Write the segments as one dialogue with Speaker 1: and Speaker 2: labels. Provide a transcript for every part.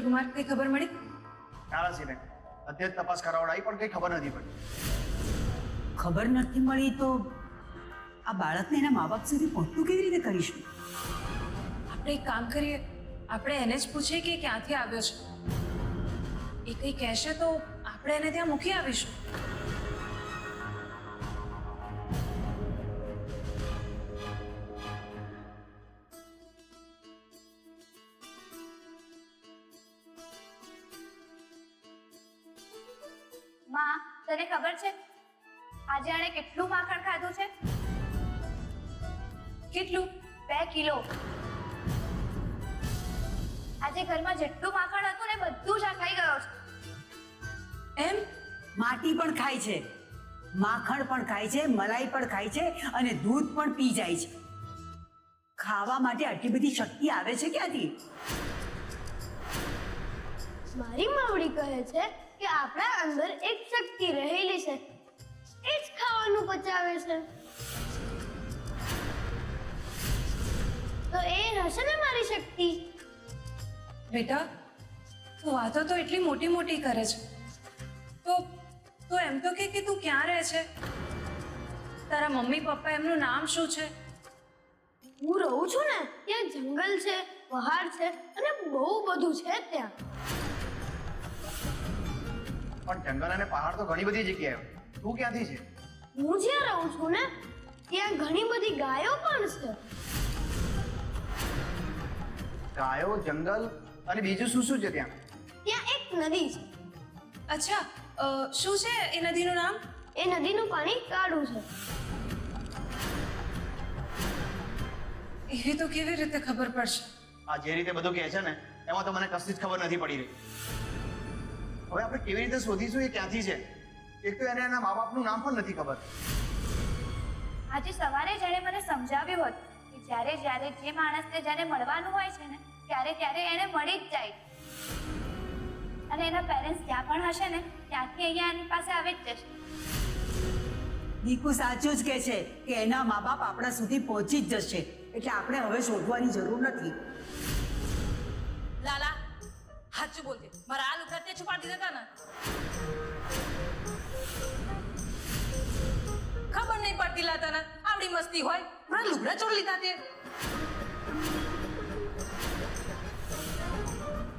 Speaker 1: કુમાર, કઈ ખબર મળી?
Speaker 2: નારાજીને અત્યારે તપાસ કરાવડાવી પણ કઈ ખબર નથી પડી.
Speaker 3: ખબર નથી મળી તો આ બાળકને એના મા બાપ સુધી પહોંચતું કેવી રીતે કરીશું?
Speaker 1: આપણે એક કામ કરીએ, આપણે એને જ પૂછીએ કે ક્યાંથી આવ્યો છે. એ કંઈ કહેશે તો આપણે એને ત્યાં મૂકી આવીશું.
Speaker 4: માં, તને ખબર છે આજે આણે કેટલું માખણ ખાધું છે?
Speaker 1: કેટલું?
Speaker 4: 2 કિલો. આજે ઘરમાં જેટલું માખણ હતું ને બધું જ આ ખાઈ ગયો છે.
Speaker 1: એમ?
Speaker 3: માટી પણ ખાય છે, માખણ પણ ખાય છે, મલાઈ પણ ખાય છે અને દૂધ પણ પી જાય છે. ખાવા માટે આટલી બધી શક્તિ આવે છે ક્યાંથી?
Speaker 4: મારી માવડી કહે છે કે આપણા અંદર એક શક્તિ રહેલી છે, એ જ ખાવાનું પચાવે છે. તો એ હશે ને મારી શક્તિ.
Speaker 1: બેટા, તું વાતો તો એટલી મોટી મોટી કરે છે, તો એમ તો કે તું ક્યાં રહે છે? તારા મમ્મી પપ્પા, એમનું નામ શું છે?
Speaker 4: હું રહું છું ને ત્યાં જંગલ છે, પહાડ છે અને બહુ બધું છે ત્યાં.
Speaker 2: પણ જંગલ અને પહાડ તો ઘણી બધી જગ્યાએ. તું ક્યાંથી છે?
Speaker 4: હું જ્યાં રહું છું ને ત્યાં ઘણી બધી ગાયો પણ છે.
Speaker 2: ગાયો, જંગલ અને બીજું શું શું છે ત્યાં?
Speaker 4: ત્યાં એક નદી છે.
Speaker 1: અચ્છા, શું છે એ નદીનું નામ?
Speaker 4: એ નદીનું પાણી કાળું છે.
Speaker 1: એવી તો કેવી રીતે ખબર પડશે?
Speaker 2: આ જે રીતે બધું કહે છે ને એમાં તો મને કશી જ ખબર નથી પડી રહી. હવે આપણે કેવી રીતે શોધીશું એ ક્યાંથી છે? એક તો એને એના મા બાપનું નામ પણ નથી ખબર.
Speaker 4: આજે સવારે જેણે મને સમજાવ્યું હતું કે જ્યારે જ્યારે જે માણસને જેને મળવાનું હોય છે ને ત્યારે એને મળી જ જાય અને એના પેરેન્ટ્સ જ્યાં પણ હશે ને ત્યાંથી અહીંયા એની પાસે આવી જ જશે.
Speaker 3: દીકુ સાચું જ કહે છે કે એના મા બાપ આપણા સુધી પહોંચી જ જશે, એટલે આપણે હવે શોધવાની જરૂર નથી.
Speaker 5: લાલા, સાચું બોલજે, મારા આ લુગડા તે છુપાડી દીધા હતા ને. ખબર નહીં પડતી લાતા ને આવડી મસ્તી હોય, મારા લુગડા ચોર લીધા તે.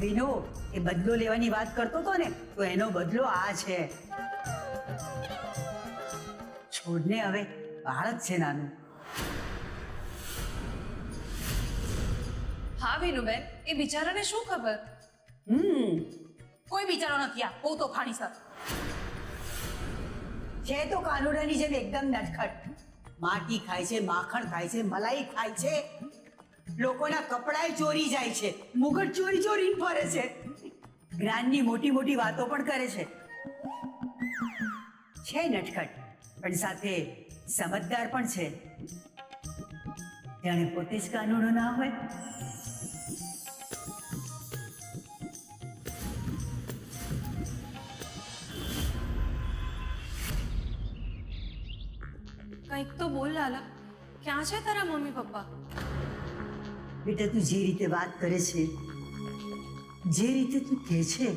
Speaker 3: વિનો, એ બદલો લેવાની વાત કરતો હતો ને, તો એનો બદલો આ છે. છોડને, હવે બાળક છે નાનું.
Speaker 1: હા વિનુબેન, એ બિચારાને શું ખબર?
Speaker 5: કોઈ બિચારો નથી, આ બહુ તોફાની સર
Speaker 3: છે તો કાનુડાની જેમ એકદમ નટખટ. માટી ખાય છે, માખણ ખાય છે, મલાઈ ખાય છે, લોકોના કપડાય ચોરી જાય છે, મુગટ ચોરી ચોરીને ફરે છે, જ્ઞાનની મોટી મોટી વાતો પણ કરે છે. છે નટખટ, પણ સાથે સમજદાર પણ છે. જાણે પોતે જ કાનુડો ના હોય.
Speaker 1: કંઈક તો બોલ લાલા, ક્યાં છે તારા મમ્મી પપ્પા?
Speaker 3: બેટા, તું જે રીતે વાત કરે છે, જે રીતે તું કહે છે,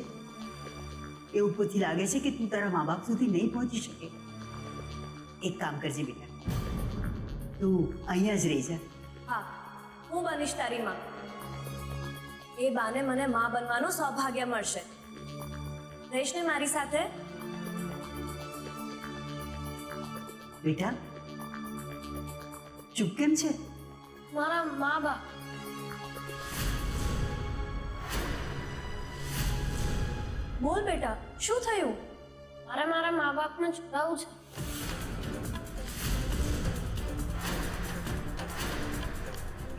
Speaker 3: એ ઉપરથી લાગે છે કે તું તારા મા બાપ સુધી નહીં પહોંચી શકે. એક કામ કરજે બેટા, તું અહીંયા જ રહી જા.
Speaker 5: હા, હું બનીશ તારી માં. એ બાને મને માં બનવાનું સૌભાગ્ય મળશે. રહીશ ને મારી સાથે?
Speaker 3: બેટા, ચૂપ કેમ છે?
Speaker 4: મારા મા બાપ.
Speaker 5: બોલ બેટા, શું થયું?
Speaker 4: મારા મા બાપને છોડાવું છે.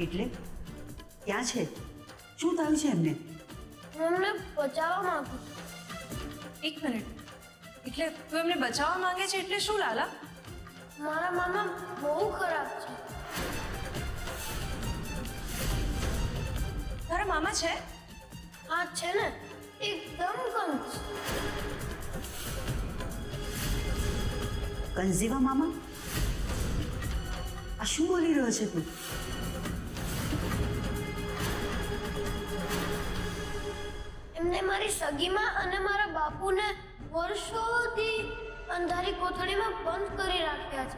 Speaker 3: એટલે ક્યાં છે? શું થયું છે એમને?
Speaker 4: હું એમને બચાવવા માંગુ છું.
Speaker 1: એક મિનિટ, એટલે તું એમને બચાવવા માંગે છે એટલે શું લાલા?
Speaker 4: મારા મામા બહુ ખરાબ છે.
Speaker 1: તારા મામા છે?
Speaker 4: હા છે ને, એકદમ કંસ.
Speaker 3: કંઝેવા મામા? આ શું બોલી રહ્યો છે તું?
Speaker 4: એમને
Speaker 6: મારી સગીમાં અને મારા બાપુને વર્ષોથી અંધારી કોથળીમાં બંધ કરી રાખ્યા છે.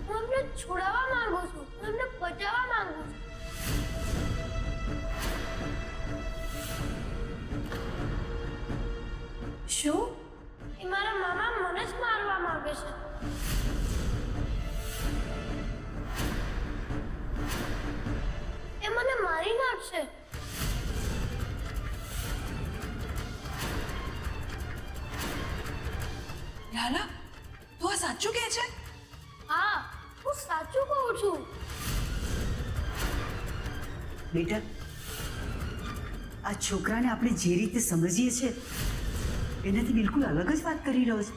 Speaker 6: હું એમને છોડાવવા માંગુ છું, હું એમને બચાવવા માંગુ છું.
Speaker 5: શું?
Speaker 6: એ મારા મામા મને જ મારવા માંગે છે. એ મને મારી નાખશે.
Speaker 1: લાલા તું આ સાચું કહે છે?
Speaker 6: હા, હું સાચું કહું છું.
Speaker 3: બેટા, આ છોકરાને આપણે જે રીતે સમજીએ છીએ એનાથી બિલકુલ અલગ જ વાત કરી રહ્યો છે.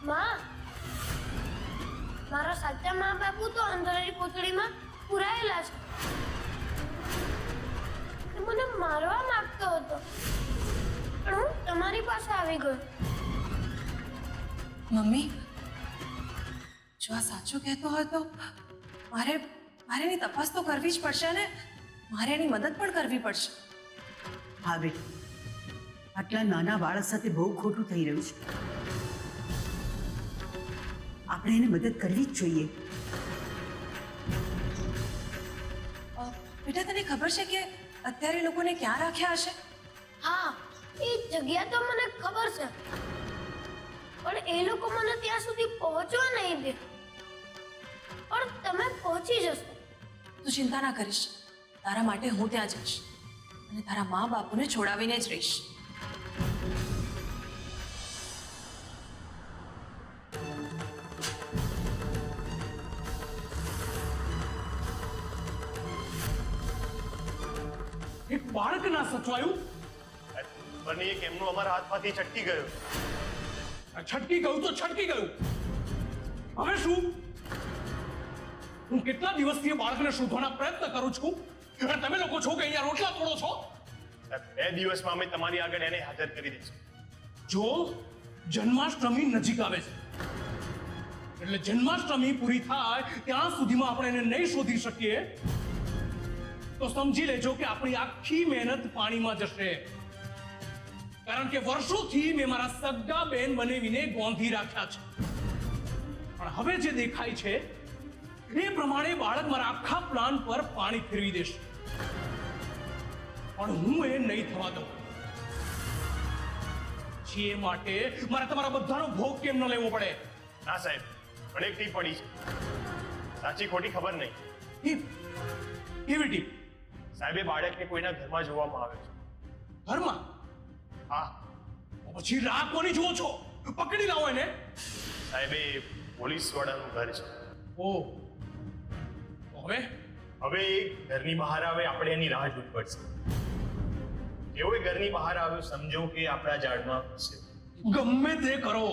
Speaker 6: માં, મારા સાચા મા બાપુ તો અંધારી કોથળીમાં પુરાયેલા છે. એ મને મારવા માંગતો હતો, પણ હું તમારી પાસે આવી ગયો.
Speaker 1: મમ્મી જો આ સાચું કહેતો હોય તો મારે એની તપાસ તો કરવી જ પડશે ને મારે એની મદદ પણ કરવી પડશે.
Speaker 3: હા બેટા, આટલા નાના બાળક સાથે બહુ ખોટું થઈ રહ્યું છે. આપણે એને મદદ કરવી જ જોઈએ.
Speaker 1: બેટા તને ખબર છે કે અત્યારે લોકોને ક્યાં રાખ્યા હશે?
Speaker 6: હા, એ જગ્યા તો મને ખબર છે, પણ એ લોકો મને ત્યાં સુધી પહોંચવા નહીં દે. પણ તમે પહોંચી જશો.
Speaker 1: તું ચિંતા ના કરીશ, તારા માટે હું ત્યાં જઈશ અને તારા મા બાપુને છોડાવીને જ રહીશ.
Speaker 7: એક બાળક ના સચવાયું,
Speaker 2: બની એક એમનું અમારા હાથમાંથી છટકી ગયો.
Speaker 7: છટકી ગયું તો છટકી ગયું. હવે શું? હું કેટલા દિવસથી એ બાળકને શોધવાના પ્રયત્ન કરું છું અને તમે લોકો છો કે અહીંયા રોટલા તોડો છો?
Speaker 2: 2 દિવસમાં અમે તમારી આગળ એને હાજર કરી દઈશું.
Speaker 7: જો જન્માષ્ટમી નજીક આવે છે એટલે જન્માષ્ટમી પૂરી થાય ત્યાં સુધીમાં આપણે એને નહીં શોધી શકીએ તો સમજી લેજો કે આપણી આખી મહેનત પાણીમાં જશે. કારણ કે વર્ષોથી મેં મારા સગા બેન બનાવીને ગોંધી રાખ્યા છે, પણ હવે જે દેખાય છે એ પ્રમાણે બાળક મારા આખા પ્લાન પર પાણી ફેરવી દેશે, પણ હું એ નહીં થવા દઉં. જે માટે મારે તમારા બધાનો ભોગ કેમ ન લેવો પડે?
Speaker 2: ના સાહેબ, પણ એક ટીપ પડી છે. સાચી ખોટી ખબર નહીં.
Speaker 7: કેવી ટીપ?
Speaker 2: સાહેબે બાળકને કોઈના ઘરમાં જોવામાં આવે છે.
Speaker 7: ઘરમાં?
Speaker 2: હા
Speaker 7: પછી રાહ કોની જુઓ છો? પકડી લાવો એને.
Speaker 2: સાહેબે પોલીસ વાળાનું ઘર છે.
Speaker 7: ઓ હવે
Speaker 2: હવે એ ઘરની બહાર આવે, આપણે એની રાહ જોવી પડશે. જેવો એ ઘરની બહાર આવ્યો સમજો કે આપણા ઝાડમાં ફસે.
Speaker 7: ગમે તે કરો,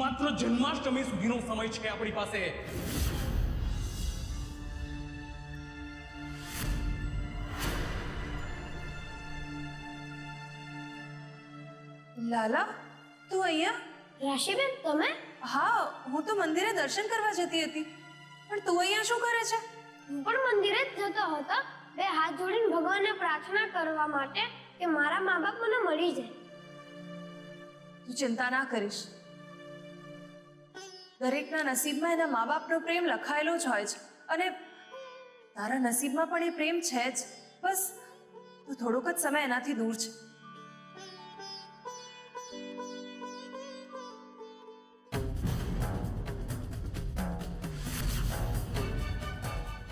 Speaker 7: માત્ર જન્માષ્ટમી સુધીનો સમય છે આપણી પાસે.
Speaker 1: લાલા તું અહીંયા?
Speaker 6: રાશિબેન, તમે?
Speaker 1: હા, હું તો મંદિરે દર્શન કરવા જતી હતી, પણ તું અહીંયા શું કરે છે?
Speaker 6: હું પણ મંદિરે જ જતો હતો, બે હાથ જોડીને ભગવાનને પ્રાર્થના કરવા માટે કે મારા મા બાપ મને મળી જાય.
Speaker 1: તું ચિંતા ના કરીશ, દરેકના નસીબમાં એના મા બાપનો પ્રેમ લખાયેલો જ હોય છે અને તારા નસીબમાં પણ એ પ્રેમ છે જ. બસ તું થોડોક જ સમય એનાથી દૂર છે.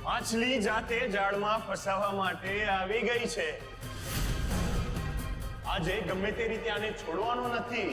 Speaker 2: માછલી જાતે જાળમાં ફસાવા માટે આવી ગઈ છે. આજે ગમે તે રીતે આને છોડવાનો નથી.